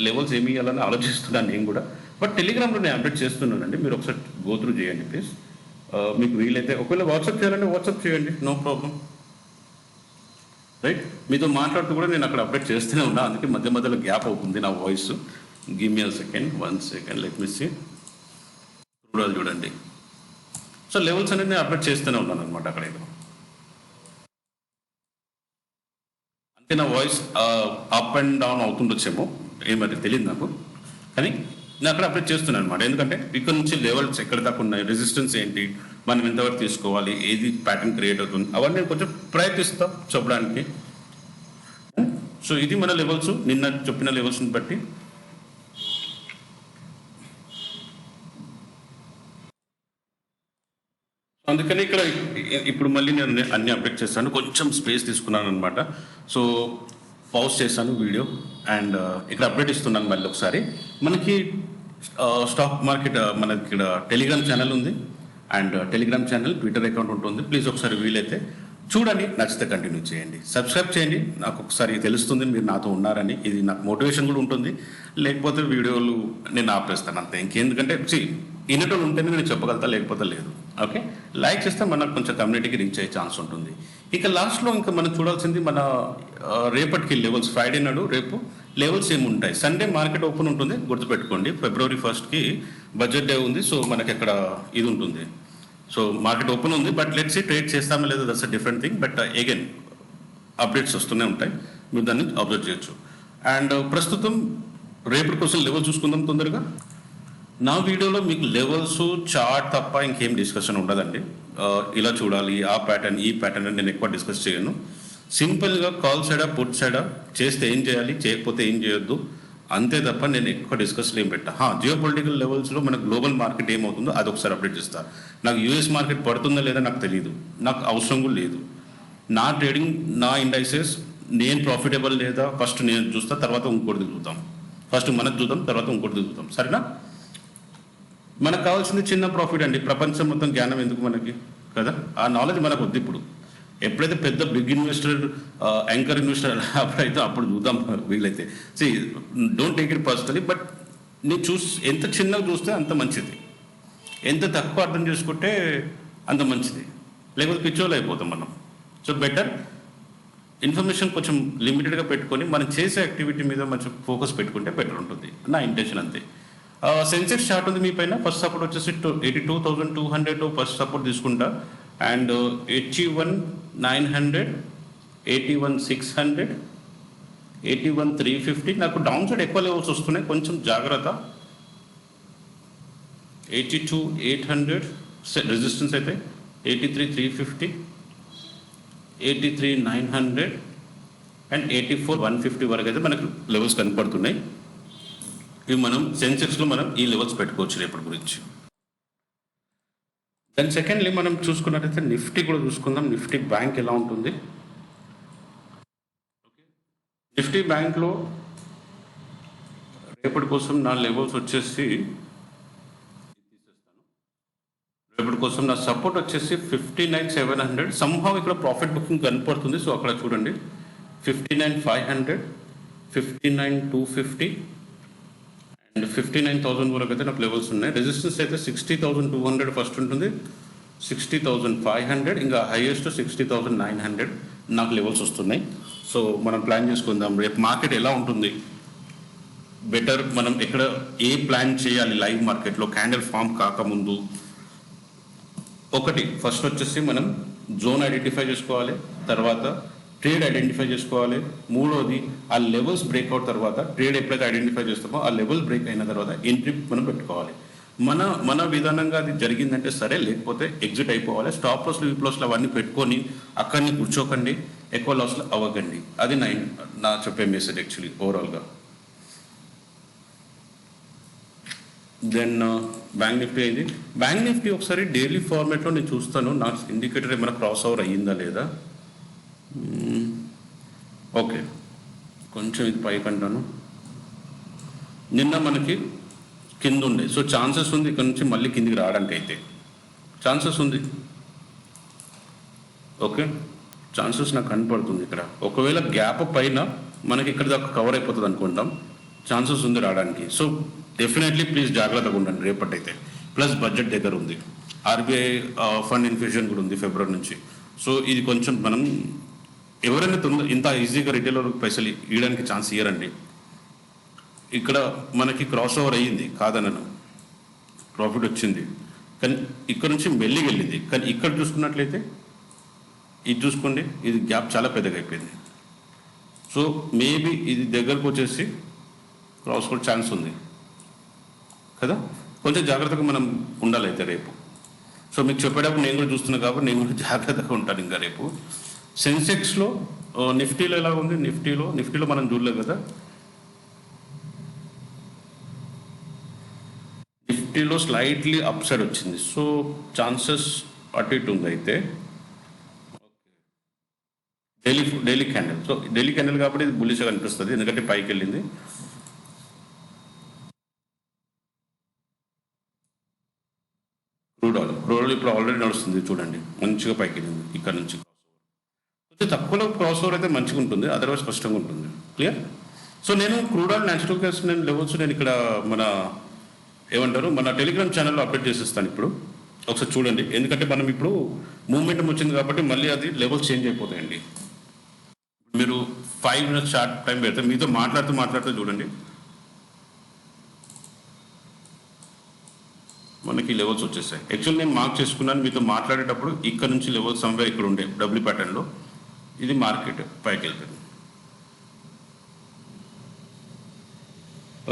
లెవెల్స్ ఏమి ఇవ్వాలని ఆలోచిస్తున్నాను నేను కూడా. బట్ టెలిగ్రామ్లో నేను అప్డేట్ చేస్తున్నానండి, మీరు ఒకసారి గో త్రూ చేయండి ప్లీజ్. మీకు వీలైతే ఒకవేళ వాట్సాప్ చేయాలంటే వాట్సాప్ చేయండి, నో ప్రాబ్లం, రైట్. మీతో మాట్లాడుతూ కూడా నేను అక్కడ అప్డేట్ చేస్తూనే ఉన్నా, అందుకే మధ్య మధ్యలో గ్యాప్ అవుతుంది నా voice. Give me one second let me see. Crude చూడండి. సో లెవెల్స్ అనేది నేను అప్డేట్ చేస్తూనే ఉన్నాను అనమాట అక్కడ. అంటే నా వాయిస్ అప్ అండ్ డౌన్ అవుతుండొచ్చేమో, ఏమది తెలియదు నాకు, కానీ నేను అక్కడ అప్డేట్ చేస్తున్నాను అనమాట. ఎందుకంటే ఇక్కడ నుంచి లెవెల్స్ ఎక్కడ దాకా ఉన్నాయి, రెసిస్టెన్స్ ఏంటి, మనం ఎంతవరకు తీసుకోవాలి, ఏది ప్యాటర్న్ క్రియేట్ అవుతుంది, అవన్నీ నేను కొంచెం ప్రయత్నిస్తాం చెప్పడానికి. సో ఇది మన లెవెల్స్, నిన్న చెప్పిన లెవెల్స్ని బట్టి. అందుకని ఇక్కడ ఇప్పుడు మళ్ళీ నేను అన్ని అప్డేట్ చేస్తాను, కొంచెం స్పేస్ తీసుకున్నాను అనమాట. సో పాజ్ చేశాను వీడియో అండ్ ఇక్కడ అప్డేట్ ఇస్తున్నాను మళ్ళీ ఒకసారి. మనకి స్టాక్ మార్కెట్ మనకి ఇక్కడ టెలిగ్రామ్ ఛానల్ ఉంది, and Telegram channel, Twitter account ఉంటుంది. ప్లీజ్ ఒకసారి వీలైతే చూడండి, నచ్చితే కంటిన్యూ చేయండి, సబ్స్క్రైబ్ చేయండి. నాకు ఒకసారి తెలుస్తుంది మీరు నాతో ఉన్నారని, ఇది నాకు మోటివేషన్ కూడా ఉంటుంది. లేకపోతే వీడియోలు నేను ఆపేస్తాను అంతే. ఇంకెందుకంటే ఇన్నటోళ్ళు ఉంటేనే నేను చెప్పగలుగుతా, లేకపోతే లేదు. ఓకే, లైక్ చేస్తే మనకు కొంచెం కమ్యూనిటీకి రీచ్ అయ్యే ఛాన్స్ ఉంటుంది. ఇక లాస్ట్లో ఇంకా మనం చూడాల్సింది మన రేపటికి లెవెల్స్, ఫ్రైడే నాడు రేపు లెవెల్స్ ఏమి ఉంటాయి. సండే మార్కెట్ ఓపెన్ ఉంటుంది, గుర్తుపెట్టుకోండి. ఫిబ్రవరి 1st బడ్జెట్ డే ఉంది. సో మనకి అక్కడ ఇది ఉంటుంది. సో మార్కెట్ ఓపెన్ ఉంది, బట్ లెట్స్ సీ ట్రేడ్ చేస్తామో లేదో that's a different thing. But again updates వస్తూనే ఉంటాయి, మీరు దాన్ని అబ్జర్వ్ చేయొచ్చు. అండ్ ప్రస్తుతం రేపటి కోసం లెవెల్ చూసుకుందాం తొందరగా. నా వీడియోలో మీకు లెవెల్స్ చార్ట్ తప్ప ఇంకేం డిస్కషన్ ఉండదండి. ఇలా చూడాలి, ఆ ప్యాటర్న్ ఈ ప్యాటర్న్ అని నేను ఎక్కువ డిస్కస్ చేయను. సింపుల్గా కాల్ సైడా పుట్ సైడా చేస్తే ఏం చేయాలి, చేయకపోతే ఏం చేయొద్దు, అంతే తప్ప నేను ఎక్కువ డిస్కస్లు ఏం పెట్టా. జియో పొలిటికల్ లెవెల్స్లో మన గ్లోబల్ మార్కెట్ ఏమవుతుందో అది ఒకసారి అప్డేట్ చేస్తాను. నాకు యూఎస్ మార్కెట్ పడుతుందా లేదా నాకు తెలియదు, నాకు అవసరం కూడా లేదు. నా ట్రేడింగ్, నా ఇండైసెస్, నేను ప్రాఫిటబుల్ లేదా ఫస్ట్ నేను చూస్తా, తర్వాత ఇంకోటి దిగుతాం. ఫస్ట్ మనకు చూద్దాం, తర్వాత ఇంకోటి దిగుతాం, సరేనా? మనకు కావాల్సింది చిన్న ప్రాఫిట్ అండి. ప్రపంచం మొత్తం జ్ఞానం ఎందుకు మనకి, కదా? ఆ నాలెడ్జ్ మనకు వద్దు ఇప్పుడు. ఎప్పుడైతే పెద్ద బిగ్ ఇన్వెస్టర్, యాంకర్ ఇన్వెస్టర్ అప్పుడైతే అప్పుడు చూద్దాం వీలైతే. C don't take it personally, but నేను ఎంత చిన్నగా చూస్తే అంత మంచిది, ఎంత తక్కువ అర్థం చేసుకుంటే అంత మంచిది, లేకపోతే పిచ్చోళ్ళు అయిపోతాం మనం. సో బెటర్ ఇన్ఫర్మేషన్ కొంచెం లిమిటెడ్గా పెట్టుకొని మనం చేసే యాక్టివిటీ మీద మంచి ఫోకస్ పెట్టుకుంటే బెటర్ ఉంటుంది, నా ఇంటెన్షన్ అంతే. సెన్సెక్స్ చార్ట్ ఉంది మీ పైన. ఫస్ట్ సపోర్ట్ వచ్చేసి 82,200 ఫస్ట్ సపోర్ట్ తీసుకుంటా. అండ్ 81,900, 81,600, 81,350. నాకు డౌన్ సైడ్ ఎక్కువ లెవెల్స్ వస్తున్నాయి, కొంచెం జాగ్రత్త. 82,800 రెసిస్టెన్స్ అయితే, 83,350, 83,900 అండ్ 84,150 వరకు అయితే మనకు లెవెల్స్ కనపడుతున్నాయి. ఇవి మనం సెన్సెక్స్లో మనం ఈ లెవెల్స్ పెట్టుకోవచ్చు రేపటి గురించి. దాని సెకండ్లీ మనం చూసుకున్నట్టయితే నిఫ్టీ కూడా చూసుకుందాం. నిఫ్టీ బ్యాంక్ ఎలా ఉంటుంది? నిఫ్టీ బ్యాంక్లో రేపటి కోసం నా లెవెల్స్ వచ్చేసి, రేపటి కోసం నా సపోర్ట్ వచ్చేసి 59,700. సంహవ్ ఇక్కడ ప్రాఫిట్ బుకింగ్ కనపడుతుంది, సో అక్కడ చూడండి. 59,500, 59,250 అండ్ 59,000 వరకు అయితే నాకు లెవెల్స్ ఉన్నాయి. రెసిస్టెన్స్ అయితే 60,200 ఫస్ట్ ఉంటుంది, 60,500, ఇంకా హైయెస్ట్ 60,900 నాకు లెవెల్స్ వస్తున్నాయి. సో మనం ప్లాన్ చేసుకుందాం రేపు మార్కెట్ ఎలా ఉంటుంది. బెటర్ మనం ఎక్కడ ఏ ప్లాన్ చేయాలి లైవ్ మార్కెట్లో క్యాండిల్ ఫామ్ కాకముందు. ఒకటి ఫస్ట్ వచ్చేసి మనం జోన్ ఐడెంటిఫై చేసుకోవాలి, తర్వాత ట్రేడ్ ఐడెంటిఫై చేసుకోవాలి. మూడోది ఆ లెవెల్స్ బ్రేక్అవుట్ తర్వాత, ట్రేడ్ ఎప్పుడైతే ఐడెంటిఫై చేస్తామో ఆ లెవెల్ బ్రేక్ అయిన తర్వాత ఎంట్రీ మనం పెట్టుకోవాలి. మన విధానంగా అది జరిగిందంటే సరే, లేకపోతే ఎగ్జిట్ అయిపోవాలి. స్టాప్ లాస్, లీప్ లాస్లు అవన్నీ పెట్టుకొని అక్కడిని కూర్చోకండి, ఎక్కువ లాస్లు అవ్వకండి. అది నా చెప్పే మెసేజ్ యాక్చువల్లీ ఓవరాల్గా. దెన్ బ్యాంక్ నిఫ్టీ అయింది. బ్యాంక్ నిఫ్టీ ఒకసారి డైలీ ఫార్మేట్లో నేను చూస్తాను, నాకు ఇండికేటర్ ఏమైనా క్రాస్ ఓవర్ అయ్యిందా లేదా. ఓకే, కొంచెం ఇది పైకి అంటాను. నిన్న మనకి కింద ఉండే, సో ఛాన్సెస్ ఉంది ఇక్కడ నుంచి మళ్ళీ కిందికి రావడానికి, అయితే ఛాన్సెస్ ఉంది. ఓకే, ఛాన్సెస్ నాకు కనపడుతుంది ఇక్కడ. ఒకవేళ గ్యాప్ పైన మనకి ఇక్కడ దాకా కవర్ అయిపోతుంది అనుకుంటాం, ఛాన్సెస్ ఉంది రావడానికి. సో డెఫినెట్లీ ప్లీజ్ జాగ్రత్తగా ఉండండి రేపటైతే. ప్లస్ బడ్జెట్ దగ్గర ఉంది, ఆర్బీఐ ఫండ్ ఇన్ఫ్యూజన్ కూడా ఉంది ఫిబ్రవరి నుంచి. సో ఇది కొంచెం మనం ఎవరైనా ఇంత ఈజీగా రిటైలర్కి పైసలు ఇవ్వడానికి ఛాన్స్ ఇయ్యరండి. ఇక్కడ మనకి క్రాస్ ఓవర్ అయ్యింది కాదనను, ప్రాఫిట్ వచ్చింది, కానీ ఇక్కడ నుంచి మెల్లిగా వెళ్ళింది. కానీ ఇక్కడ చూసుకున్నట్లయితే ఇది చూసుకోండి, ఇది గ్యాప్ చాలా పెద్దగా అయిపోయింది. సో మేబీ ఇది దగ్గరకు వచ్చేసి క్రాస్ ఓవర్ ఛాన్స్ ఉంది కదా. కొంచెం జాగ్రత్తగా మనం ఉండాలి అయితే రేపు. సో మీకు చెప్పేటప్పుడు నేను కూడా చూస్తున్నాను కాబట్టి నేను కూడా జాగ్రత్తగా ఉంటాను ఇంకా రేపు. సెన్సెక్స్లో, నిఫ్టీలో ఎలా ఉంది? నిఫ్టీలో మనం చూడలేదు కదా. నిఫ్టీలో స్లైట్లీ అప్ సైడ్ వచ్చింది, సో ఛాన్సెస్ అటు ఇటు ఉంది. అయితే daily candle, so daily candle కాబట్టి ఇది బుల్లిష్గా అనిపిస్తుంది, ఎందుకంటే పైకి వెళ్ళింది. క్రూడ్ ఆయిల్ ఇప్పుడు ఆల్రెడీ నడుస్తుంది చూడండి, మంచిగా పైకి వెళ్ళింది. ఇక్కడ నుంచి కొంచెం తక్కువలో క్రాస్ ఓవర్ అయితే మంచిగా ఉంటుంది, అదర్వైజ్ కష్టంగా ఉంటుంది. క్లియర్? సో నేను క్రూడ్ ఆయిల్ న్యాచురల్ గ్యాస్ నేను లెవెల్స్ నేను ఇక్కడ మన టెలిగ్రామ్ ఛానల్లో అప్డేట్ చేసేస్తాను ఇప్పుడు, ఒకసారి చూడండి. ఎందుకంటే మనం ఇప్పుడు మూమెంటం వచ్చింది కాబట్టి మళ్ళీ అది లెవెల్స్ చేంజ్ అయిపోతాయండి. మీరు 5 minutes షార్ట్ టైం పెడితే మీతో మాట్లాడుతూ చూడండి మనకి లెవెల్స్ వచ్చేసాయి. యాక్చువల్ నేను మార్క్ చేసుకున్నాను మీతో మాట్లాడేటప్పుడు ఇక్కడ నుంచి లెవెల్ సమ్వేర్ ఇక్కడ ఉండే డబ్ల్యూ ప్యాటర్న్లో ఇది మార్కెట్ పైకి వెళ్తుంది.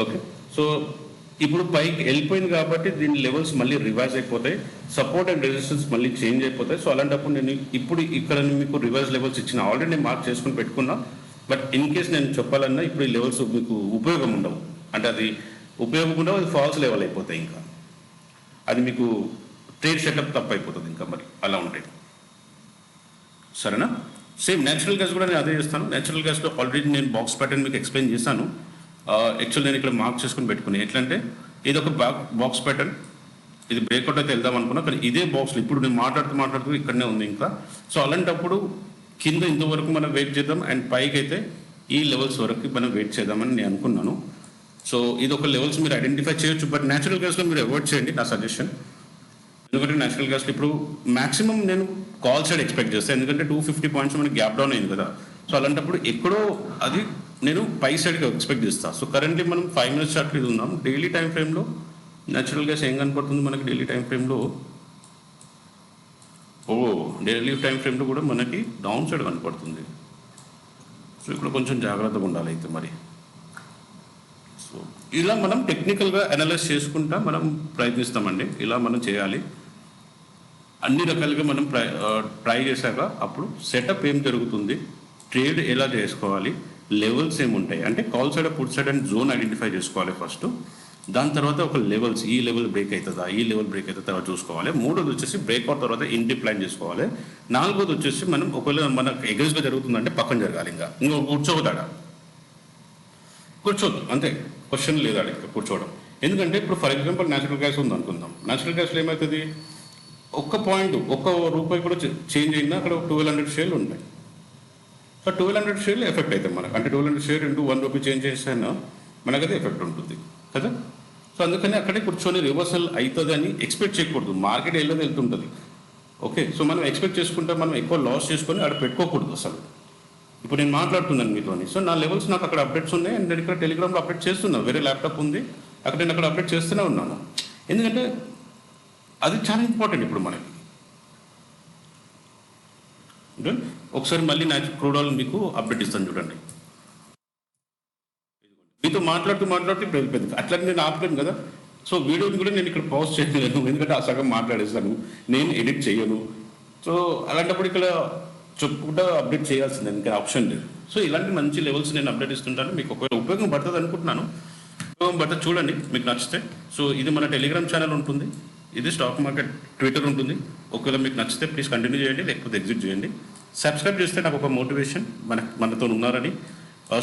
ఓకే, సో ఇప్పుడు పైకి వెళ్ళిపోయింది కాబట్టి దీని లెవెల్స్ మళ్ళీ రివైజ్ అయిపోతాయి, సపోర్ట్ అండ్ రెసిస్టెన్స్ మళ్ళీ చేంజ్ అయిపోతాయి. సో అలాంటప్పుడు నేను ఇప్పుడు ఇక్కడ మీకు రివైజ్ లెవెల్స్ ఇచ్చిన ఆల్రెడీ నేను మార్క్ చేసుకుని పెట్టుకున్నా. బట్ ఇన్ కేస్ నేను చెప్పాలన్నా ఇప్పుడు ఈ లెవెల్స్ మీకు ఉపయోగం ఉండవు, అంటే అది ఉపయోగం ఉండవు, అది ఫాల్స్ లెవెల్ అయిపోతాయి, ఇంకా అది మీకు ట్రేడ్ సెటప్ తప్పు అయిపోతుంది, ఇంకా మరి అలా ఉంటాయి. సరేనా? సేమ్ న్యాచురల్ గ్యాస్ కూడా నేను అదే చేస్తాను. న్యాచురల్ గ్యాస్లో ఆల్రెడీ నేను బాక్స్ ప్యాటర్న్ మీకు ఎక్స్ప్లెయిన్ చేశాను. యాక్చువల్ నేను ఇక్కడ మార్క్ చేసుకుని పెట్టుకుని ఎట్లంటే ఇది ఒక బాక్స్ ప్యాటర్న్, ఇది బ్రేక్అవుట్ అయితే వెళ్దాం అనుకున్నా, కానీ ఇదే బాక్స్లో ఇప్పుడు నేను మాట్లాడుతూ ఇక్కడనే ఉంది ఇంకా. సో అలాంటప్పుడు కింద ఇంతవరకు మనం వెయిట్ చేద్దాం అండ్ పైకి అయితే ఈ లెవెల్స్ వరకు మనం వెయిట్ చేద్దామని నేను అనుకున్నాను. సో ఇది ఒక లెవెల్స్ మీరు ఐడెంటిఫై చేయొచ్చు, బట్ న్యాచురల్ గ్యాస్లో మీరు అవాయిడ్ చేయండి నా సజెషన్. ఎందుకంటే న్యాచురల్ గ్యాస్లో ఇప్పుడు మాక్సిమం నేను కాల్ సైడ్ ఎక్స్పెక్ట్ చేస్తాను, ఎందుకంటే 250 పాయింట్స్ మనకి గ్యాప్ డౌన్ అయింది కదా. సో అలాంటప్పుడు ఎక్కడో అది నేను పై సైడ్కి ఎక్స్పెక్ట్ చేస్తాను. సో కరెంట్లీ మనం 5 minutes చార్ట్ ఇది ఉన్నాం. డైలీ టైం ఫ్రేమ్లో న్యాచురల్ గ్యాస్ ఏం కనపడుతుంది మనకి డైలీ టైం ఫ్రేమ్లో? డైలీ టైం ఫ్రేమ్లో కూడా మనకి డౌన్ సైడ్ కనపడుతుంది. సో ఇక్కడ కొంచెం జాగ్రత్తగా ఉండాలి అయితే మరి. సో ఇలా మనం టెక్నికల్గా అనలైజ్ చేసుకుంటా మనం ప్రయత్నిస్తామండి, ఇలా మనం చేయాలి. అన్ని రకాలుగా మనం ట్రై చేశాక అప్పుడు సెటప్ ఏం జరుగుతుంది, ట్రేడ్ ఎలా చేసుకోవాలి, లెవెల్స్ ఏముంటాయి అంటే call side put side and zone identify చేసుకోవాలి ఫస్ట్. దాని తర్వాత ఒక లెవెల్స్, ఈ లెవెల్ బ్రేక్ అవుతుందా, ఈ లెవెల్ బ్రేక్ అవుతుందా తర్వాత చూసుకోవాలి. మూడోది వచ్చేసి బ్రేక్అవుట్ తర్వాత ఎంట్రీ ప్లాన్ చేసుకోవాలి. నాలుగోది వచ్చేసి మనం ఒకవేళ మనకు ఎగెన్స్ట్గా జరుగుతుందంటే పక్కన జరగాలి, ఇంకో కూర్చోవుతాడా కూర్చోవద్దు, అంతే, క్వశ్చన్ లేదా ఇక్కడ కూర్చోవడం. ఎందుకంటే ఇప్పుడు ఫర్ ఎగ్జాంపుల్ న్యాచురల్ గ్యాస్ ఉంది అనుకుందాం. న్యాచురల్ గ్యాస్లో ఏమవుతుంది, ఒక్క పాయింట్ ఒక్క రూపాయి కూడా చేంజ్ అయినా అక్కడ 1200 షేర్లు ఉంటాయి. సో 1200 షేర్లు ఎఫెక్ట్ అవుతాయి మనకు, అంటే 1200 షేర్ ఇంటూ 1 రూపీ చేంజ్ చేసినా మనకైతే ఎఫెక్ట్ ఉంటుంది కదా. సో అందుకని అక్కడే కూర్చొని రివర్సల్ అవుతుంది అని ఎక్స్పెక్ట్ చేయకూడదు, మార్కెట్ వెళ్తుంటుంది. ఓకే, సో మనం ఎక్స్పెక్ట్ చేసుకుంటే మనం ఎక్కువ లాస్ చేసుకొని అక్కడ పెట్టుకోకూడదు అసలు. ఇప్పుడు నేను మాట్లాడుతున్నాను మీతోని, సో నా లెవెల్స్ నాకు అక్కడ అప్డేట్స్ ఉన్నాయి అండ్ నేను ఇక్కడ టెలిగ్రామ్లో అప్డేట్ చేస్తున్నాను, వేరే ల్యాప్టాప్ ఉంది అక్కడ, నేను అక్కడ అప్డేట్ చేస్తూనే ఉన్నాను. ఎందుకంటే అది చాలా ఇంపార్టెంట్ ఇప్పుడు మనకి. ఒకసారి మళ్ళీ నా క్రూడ్ ఆయిల్ మీకు అప్డేట్ ఇస్తాను చూడండి. మీతో మాట్లాడుతూ పెద్ద అట్లా నేను ఆపలేను కదా. సో వీడియోని కూడా నేను ఇక్కడ పాజ్ చేయలేను, ఎందుకంటే ఆ సగం మాట్లాడేస్తాను, నేను ఎడిట్ చేయను. సో అలాంటప్పుడు ఇక్కడ చెప్పుకుంటా అప్డేట్ చేయాల్సిందే, ఇంకా ఆప్షన్ లేదు. సో ఇలాంటి మంచి లెవెల్స్ నేను అప్డేట్ ఇస్తుంటాను, మీకు ఒకవేళ ఉపయోగం పడుతుంది అనుకుంటున్నాను. ఉపయోగం పడితే చూడండి, మీకు నచ్చితే. సో ఇది మన టెలిగ్రామ్ ఛానల్ ఉంటుంది, ఇది స్టాక్ మార్కెట్ ట్విట్టర్ ఉంటుంది. ఒకవేళ మీకు నచ్చితే ప్లీజ్ కంటిన్యూ చేయండి, లేకపోతే ఎగ్జిట్ చేయండి. సబ్స్క్రైబ్ చేస్తే నాకు ఒక మోటివేషన్, మనతో ఉన్నారని.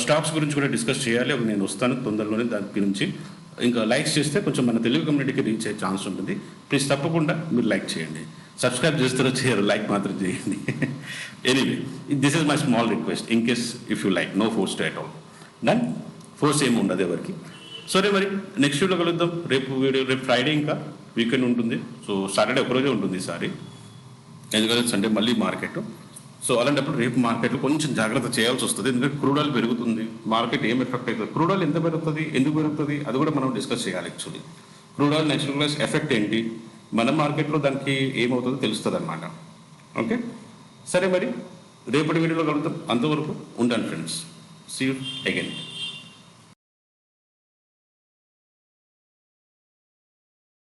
స్టాక్స్ గురించి కూడా డిస్కస్ చేయాలి, అవి నేను వస్తాను తొందరలోనే దాని గురించి. ఇంకా లైక్స్ చేస్తే కొంచెం మన తెలుగు కమ్యూనిటీకి రీచ్ అయ్యే ఛాన్స్ ఉంటుంది. ప్లీజ్ తప్పకుండా మీరు లైక్ చేయండి. సబ్స్క్రైబ్ చేస్తారో చేయరు, లైక్ మాత్రం చేయండి. Anyway, this is my small request. In case if you like, no force to at all. Then force ఏమి ఉండదు ఎవరికి. సరే మరి నెక్స్ట్ వీడియో కలుద్దాం. రేపు ఫ్రైడే ఇంకా వీకెండ్ ఉంటుంది. సో సాటర్డే ఒకరోజే ఉంటుంది ఈసారి, ఎందుకంటే సండే మళ్ళీ మార్కెట్. సో అలాంటప్పుడు రేపు మార్కెట్లో కొంచెం జాగ్రత్త చేయాల్సి వస్తుంది, ఎందుకంటే క్రూడ్ ఆయిల్ పెరుగుతుంది. మార్కెట్ ఏం ఎఫెక్ట్ అవుతుంది, క్రూడ్ ఆయిల్ ఎంత పెరుగుతుంది, ఎందుకు పెరుగుతుంది, అది కూడా మనం డిస్కస్ చేయాలి. Actually crude oil natural gas effect ఏంటి, మన మార్కెట్లో దానికి ఏమవుతుందో తెలుస్తుంది అనమాట. ఓకే, సరే మరి రేపటి వీడియోలో కలుద్దాం. అంతవరకు ఉంటాను ఫ్రెండ్స్. See you again.